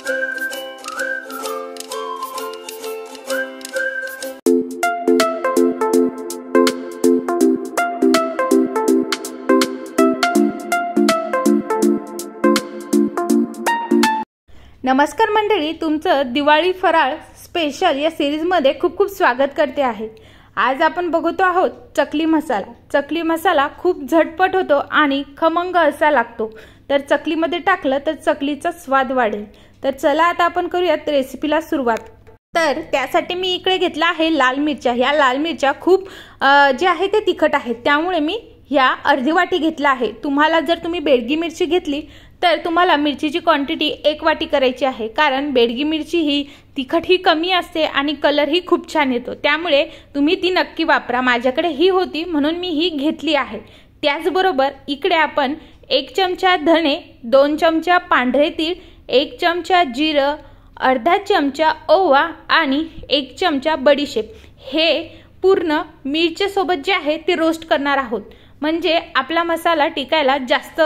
नमस्कार मंडळी, तुमचं दिवाळी फराळ स्पेशल या सिरीजमध्ये खूप खूप स्वागत करते आहे। आज आपण बघतो आहोत चकली मसाला। चकली मसाला खूप झटपट होतो आणि खमंग असा लागतो, तर चकलीमध्ये टाकलं तर चकलीचा स्वाद वाढेल। तर चला आता आपण करूयात रेसिपीला सुरुवात। तर त्यासाठी मी इकडे घेतला आहे लाल मिरच्या। ह्या लाल मिरच्या खूप जे आहे ते तिखट आहेत, त्यामुळे मी ह्या अर्धी वाटी घेतला आहे। तुम्हाला जर तुम्ही बेडगी मिरची घेतली तर तुम्हाला मिरचीची क्वांटिटी 1 वाटी करायची आहे, कारण बेडगी मिरची ही तिखट ही कमी असते आणि कलर ही खूप छान येतो, त्यामुळे तुम्ही ती नक्की वापरा। माझ्याकडे ही होती म्हणून मी ही घेतली आहे। त्याचबरोबर इकडे आपण 1 चमचा धणे, 2 चमचा पांढरे तीळ, 1 चमचा जिरं, अर्धा चमचा ओवा आणि 1 चमचा बडीशेप हे पूर्ण मिरच्या सोबत जे आहे ते रोस्ट करणार आहोत, म्हणजे आपला मसाला टिकायला जास्त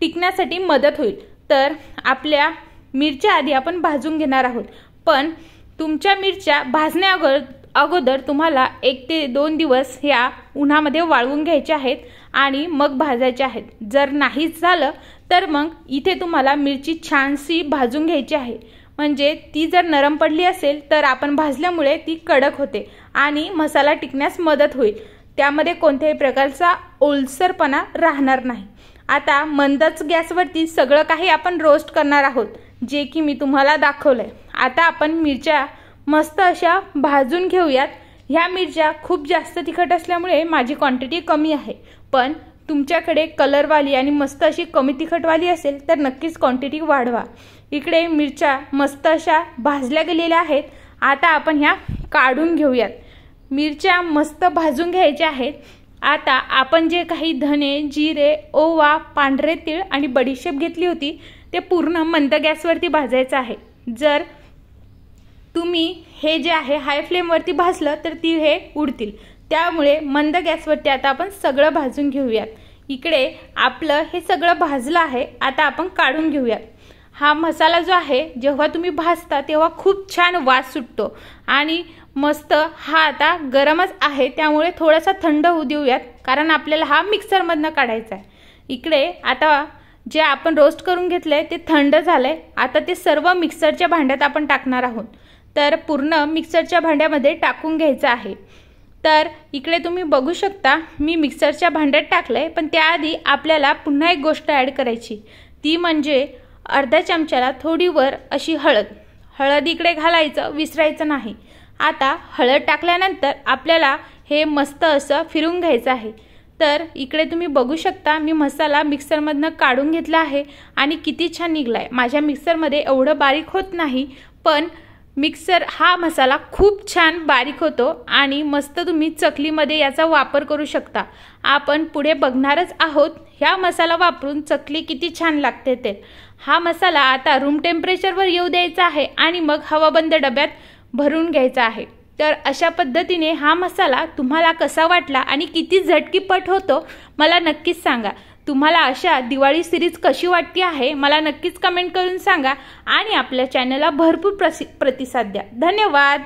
टिकण्यासाठी मदत होईल। तर आपल्या मिरच्या आधी आपण भाजून घेणार आहोत, पण तुमच्या मिरच्या भाजण्या अगोदर तुम्हाला 1 ते 2 दिवस या उन्हामध्ये वाळवून घ्यायचे आहेत आणि मग भाजायचे आहेत। जर नाही झालं तर मग इथे तुम्हाला मिरची छानशी भाजून घ्यायची आहे, म्हणजे ती जर नरम पडली असेल तर आपण भाजल्यामुळे ती कडक होते आणि मसाला टिकण्यास मदत होईल। त्यामध्ये कोणत्याही प्रकारचा ओलसरपणा राहणार नाही। आता मंदच गॅसवरती सगळं काही आपण रोस्ट करणार आहोत, जे की मी तुम्हाला दाखवलंय। आता आपण मिरच्या मस्त अशा भाजून घेऊयात। ह्या मिरच्या खूप जास्त तिखट असल्यामुळे माझी क्वांटिटी कमी आहे, पण तुमच्याकडे कलरवाली आणि मस्त अशी कमी तिखटवाली असेल तर नक्कीच क्वांटिटी वाढवा। इकडे मिरच्या मस्त अशा भाजल्या गेलेल्या आहेत। आता आपण ह्या काढून घेऊयात। मिरच्या मस्त भाजून घ्यायच्या आहेत। आता आपण जे काही धने, जिरे, ओवा, पांढरे तीळ आणि बडीशेप घेतली होती ते पूर्ण मंद गॅसवरती भाजायचं आहे। जर तुम्ही हे जे आहे हाय फ्लेमवरती भाजलं तर तीळ हे उडतील, त्यामुळे मंद गॅसवरती आता आपण सगळं भाजून घेऊयात। इकडे आपलं हे सगळं भाजलं आहे, आता आपण काढून घेऊयात। हा मसाला जो आहे जेव्हा तुम्ही भाजता तेव्हा खूप छान वास सुटतो आणि मस्त हा आता गरमच आहे, त्यामुळे थोडासा थंड होऊ देऊयात, कारण आपल्याला हा मिक्सरमधनं काढायचा आहे। इकडे आता जे आपण रोस्ट करून घेतलंय ते थंड झालंय। आता ते सर्व मिक्सरच्या भांड्यात आपण टाकणार आहोत, तर पूर्ण मिक्सरच्या भांड्यामध्ये टाकून घ्यायचं आहे। तर इकडे तुम्ही बघू शकता मी मिक्सरच्या भांड्यात टाकलंय, पण त्याआधी आपल्याला पुन्हा एक गोष्ट ॲड करायची, ती म्हणजे अर्धा चमच्याला थोडी वर अशी हळद इकडे घालायचं विसरायचं नाही। आता हळद टाकल्यानंतर आपल्याला हे मस्त असं फिरून घ्यायचं आहे। तर इकडे तुम्ही बघू शकता मी मसाला मिक्सरमधनं काढून घेतला आहे आणि किती छान निघलाय। माझ्या मिक्सरमध्ये एवढं बारीक होत नाही, पण मिक्सर हा मसाला खूप छान बारीक होतो आणि मस्त तुम्ही चकलीमध्ये याचा वापर करू शकता। आपण पुढे बघणारच आहोत ह्या मसाला वापरून चकली किती छान लागते ते। हा मसाला आता रूम टेम्परेचरवर येऊ द्यायचा आहे आणि मग हवाबंद डब्यात भरून घ्यायचा आहे। तर अशा पद्धतीने हा मसाला तुम्हाला कसा वाटला आणि किती झटकीपट होतो मला नक्कीच सांगा। तुम्हाला अशा दिवाळी सिरीज कशी वाटते आहे मला नक्कीच कमेंट करून सांगा आणि आपल्या चॅनलला भरपूर प्रतिसाद द्या। धन्यवाद।